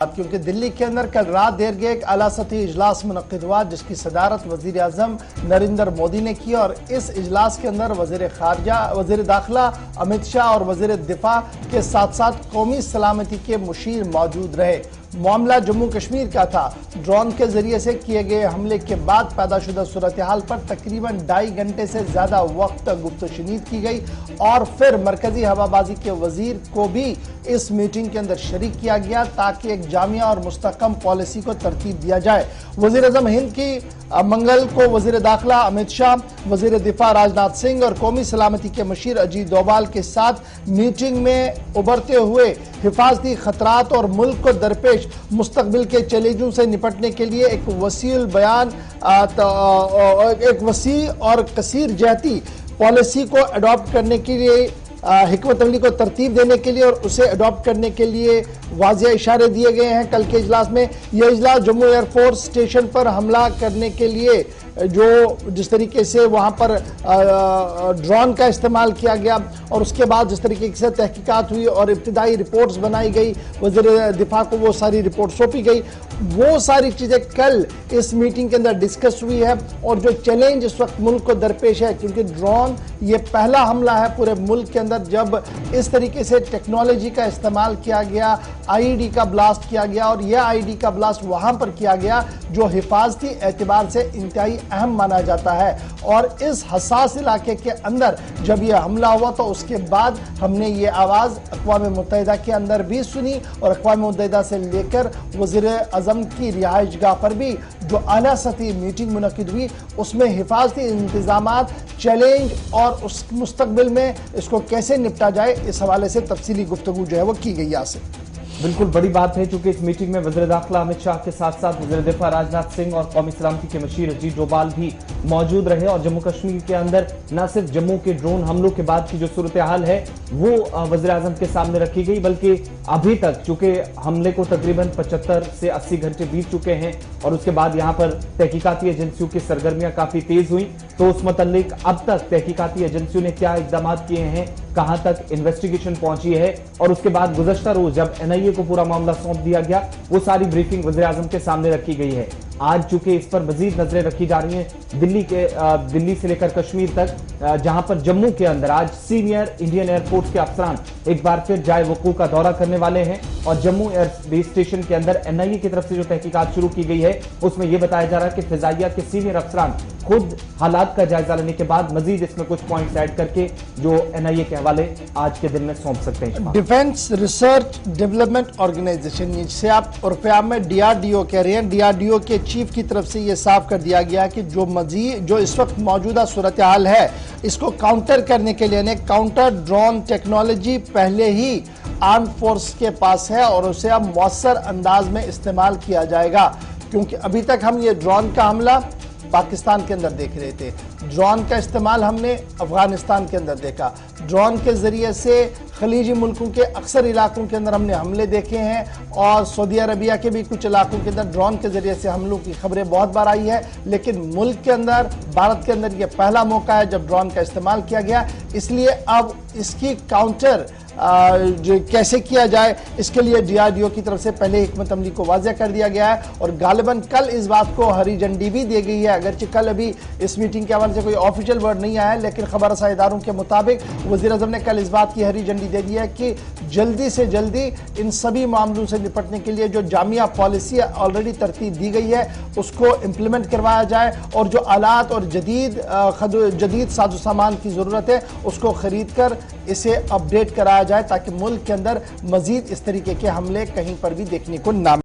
क्योंकि दिल्ली के अंदर कल रात देर गए एक आला सतही इजलास मुनक्किद हुआ जिसकी सदारत वजीर आजम नरेंद्र मोदी ने की और इस इजलास के अंदर वजीर खारजा, वजीर दाखिला अमित शाह और वजीर दिफा के साथ साथ कौमी सलामती के मुशीर मौजूद रहे। मामला जम्मू कश्मीर का था। ड्रोन के जरिए से किए गए हमले के बाद पैदाशुदा सूरत हाल पर तकरीबन 2.5 घंटे से ज्यादा वक्त गुफ्तशनीद की गई और फिर मरकजी हवाबाजी के वजीर को भी इस मीटिंग के अंदर शरीक किया गया ताकि एक जामिया और मुस्तहकम पॉलिसी को तरतीब दिया जाए। वजीर आजम हिंद की मंगल को वजीर दाखिला अमित शाह, वजीर दिफा राजनाथ सिंह और कौमी सलामती के मुशीर अजीत डोभाल के साथ मीटिंग में उभरते हुए हिफाजती खतरात और मुल्क को दरपेश मुस्तकबिल के चैलेंजों से निपटने के लिए एक वसी और कसीर जहती पॉलिसी को अडॉप्ट करने के लिए हिकमत अमली को तरतीब देने के लिए और उसे अडॉप्ट करने के लिए वाज़ेह इशारे दिए गए हैं। कल के इजलास में यह इजलास जम्मू एयरफोर्स स्टेशन पर हमला करने के लिए जो जिस तरीके से वहां पर ड्रोन का इस्तेमाल किया गया और उसके बाद जिस तरीके से तहकीकात हुई और इब्तिदाई रिपोर्ट्स बनाई गई, वज़ीर दिफा को वो सारी रिपोर्ट सौंपी गई, वो सारी चीज़ें कल इस मीटिंग के अंदर डिस्कस हुई है। और जो चैलेंज इस वक्त मुल्क को दरपेश है, क्योंकि ड्रोन ये पहला हमला है पूरे मुल्क के अंदर जब इस तरीके से टेक्नोलॉजी का इस्तेमाल किया गया, आईईडी का ब्लास्ट किया गया और यह आईईडी का ब्लास्ट वहां पर किया गया जो हिफाजती एतबार से इंतहाई अहम माना जाता है। और इस हसास इलाके के अंदर जब यह हमला हुआ तो उसके बाद हमने ये आवाज़ अक़वाम मुत्तहिदा के अंदर भी सुनी और अक़वाम मुत्तहिदा से लेकर वज़ीर आज़म की रिहाइशगाह पर भी जो आला सतही मीटिंग मुनक्किद हुई उसमें हिफाजती इंतजामात, चैलेंज और उस मुस्तकबिल में इसको कैसे निपटा जाए इस हवाले से तफसीली गुफ्तगू जो है वो की गई। यहाँ से बिल्कुल बड़ी बात है क्योंकि इस मीटिंग में वज़ीर दाखिला अमित शाह के साथ साथ वज़ीर दिफा राजनाथ सिंह और कौमी सलामती के मुशीर अजीत डोभाल भी मौजूद रहे और जम्मू कश्मीर के अंदर न सिर्फ जम्मू के ड्रोन हमलों के बाद की जो सूरत हाल है वो वज़ीर आज़म के सामने रखी गई, बल्कि अभी तक चूंकि हमले को तकरीबन 75 से 80 घंटे बीत चुके हैं और उसके बाद यहाँ पर तहकीकाती एजेंसियों की सरगर्मियां काफी तेज हुई, तो उस मुतल्लिक अब तक तहकीकाती एजेंसियों ने क्या इकदाम किए हैं, कहां तक इन्वेस्टिगेशन पहुंची है और उसके बाद गुज़श्ता रोज जब एनआईए को पूरा मामला सौंप दिया गया वो सारी ब्रीफिंग वज़ीर आज़म के सामने रखी गई है। आज चूंकि इस पर मजीद नजरें रखी जा रही हैं दिल्ली से लेकर कश्मीर तक, जहां पर जम्मू के अंदर आज सीनियर इंडियन एयरफोर्स के अफसरान एक बार फिर जाए वकूअ का दौरा करने वाले हैं और जम्मू एयर बेस स्टेशन के अंदर एनआईए की तरफ से जो तहकीकात शुरू की गई है उसमें यह बताया जा रहा है कि फिजाइया के सीनियर अफसरान खुद हालात का जायजा लेने के बाद मजीद इसमें कुछ पॉइंट्स ऐड करके जो एनआईए के हवाले आज के दिन में सौंप सकते हैं। डिफेंस रिसर्च डेवलपमेंट ऑर्गेनाइजेशन जिसे आप उर्फे में डीआरडीओ कह रहे हैं, डीआरडीओ के चीफ की तरफ से यह साफ कर दिया गया कि जो इस वक्त मौजूदा सूरत हाल है इसको काउंटर करने के लिए काउंटर ड्रोन टेक्नोलॉजी पहले ही आर्म फोर्स के पास है और उसे अब मौसर अंदाज में इस्तेमाल किया जाएगा। क्योंकि अभी तक हम ये ड्रोन का हमला पाकिस्तान के अंदर देख रहे थे, ड्रोन का इस्तेमाल हमने अफगानिस्तान के अंदर देखा, ड्रोन के जरिए से खलीजी मुल्कों के अक्सर इलाकों के अंदर हमने हमले देखे हैं और सऊदी अरबिया के भी कुछ इलाकों के अंदर ड्रोन के जरिए से हमलों की खबरें बहुत बार आई है। लेकिन मुल्क के अंदर, भारत के अंदर यह पहला मौका है जब ड्रोन का इस्तेमाल किया गया, इसलिए अब इसकी काउंटर जो कैसे किया जाए इसके लिए डीआरडीओ की तरफ से पहले हिकमत अमली को वाज़ेह कर दिया गया है और गालिबन कल इस बात को हरी झंडी भी दी गई है। अगरचे कल अभी इस मीटिंग के हवाले से कोई ऑफिशियल वर्ड नहीं आया है, लेकिन खबर रसा इदारों के मुताबिक वज़ीर आज़म ने कल इस बात की हरी झंडी दे दी है कि जल्दी से जल्दी इन सभी मामलों से निपटने के लिए जो जामिया पॉलिसी ऑलरेडी तरतीब दी गई है उसको इम्प्लीमेंट करवाया जाए और जो आलात और जदीद साजो सामान की ज़रूरत है उसको खरीद कर इसे अपडेट कराया जाए ताकि मुल्क के अंदर मजीद इस तरीके के हमले कहीं पर भी देखने को ना